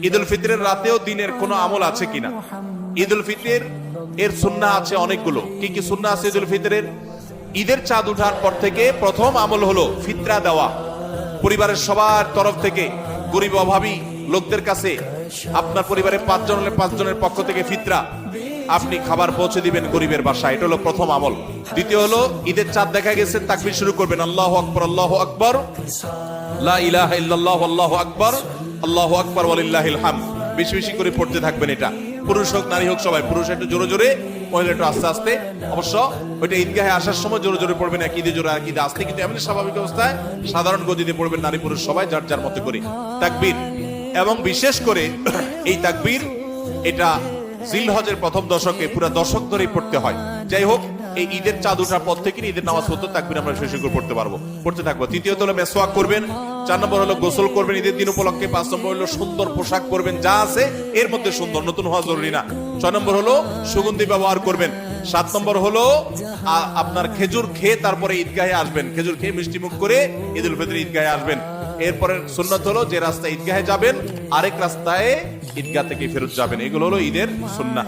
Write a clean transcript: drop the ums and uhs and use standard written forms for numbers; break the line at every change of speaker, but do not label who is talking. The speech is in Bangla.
ঈদ উল ফিতরের রাতেও দিনের কোনো আমল আছে কিনা? ঈদ উল ফিতর এর সুন্নাহ আছে অনেকগুলো। কি কি সুন্নাহ আছে ঈদ উল ফিতরের? ঈদের চাঁদ ওঠার পর থেকে প্রথম আমল হলো ফিতরা দেওয়া। পরিবারের সবার তরফ থেকে গরিব অভাবী লোকদের কাছে, আপনার পরিবারে 5 জন হলে 5 জনের পক্ষ থেকে ফিতরা আপনি খাবার পৌঁছে দিবেন গরিবের বাসায়। এটা হলো প্রথম আমল। দ্বিতীয় হলো ঈদের চাঁদ দেখা গেছে, তাকবীর শুরু করবেন, আল্লাহু আকবার, আল্লাহু আকবার, লা ইলাহা ইল্লাল্লাহ, আল্লাহু আকবার, আল্লাহু আকবার ওয়ালিল্লাহিল হামদ। বেশি বেশি করে পড়তে থাকবেন। এটা পুরুষ হোক নারী হোক সবাই। পুরুষ একটু জোরে জোরে, মহিলা একটু আস্তে আস্তে। অবশ্য ওইটা ঈদগাহে আসার সময় জোরে জোরে পড়বেন, এক ঈদে জোরে এক ঈদে আস্তে, কিন্তু এমনি স্বাভাবিক অবস্থায় সাধারণ গতিতে পড়বেন, নারী পুরুষ সবাই যার যার মতো করে তাকবীর। এবং বিশেষ করে এই তাকবীর এটা জিলহজের প্রথম দশকে পুরো দশক ধরেই পড়তে হয়। যাই হোক, এই ঈদের চাঁদ ওঠার পর থেকে ঈদের নামাজ পড়তে তাকবীর আমরা শেষ করে পড়তে পারবো, পড়তে থাকবো। তৃতীয়ত হলো মেসওয়াক করবেন। 4 নম্বর হলো গোসল করবেন ঈদের দিন উপলক্ষে। 5 নম্বর হলো সুন্দর পোশাক পরবেন, যা আছে এর মধ্যে সুন্দর, নতুন হওয়া জরুরি না। 6 নম্বর হলো সুগন্ধি ব্যবহার করবেন। 7 নম্বর হলো আপনার খেজুর খেয়ে তারপরে ঈদগাহে আসবেন। খেজুর খেয়ে মিষ্টি মুখ করে ঈদ উল ফিতর ঈদগাহে আসবেন। এরপরে সুন্নাত হলো যে রাস্তায় ঈদগাহে যাবেন আরেক রাস্তায় ঈদগাহ থেকে ফেরত যাবেন। এগুলো হলো ঈদের সুন্নাহ।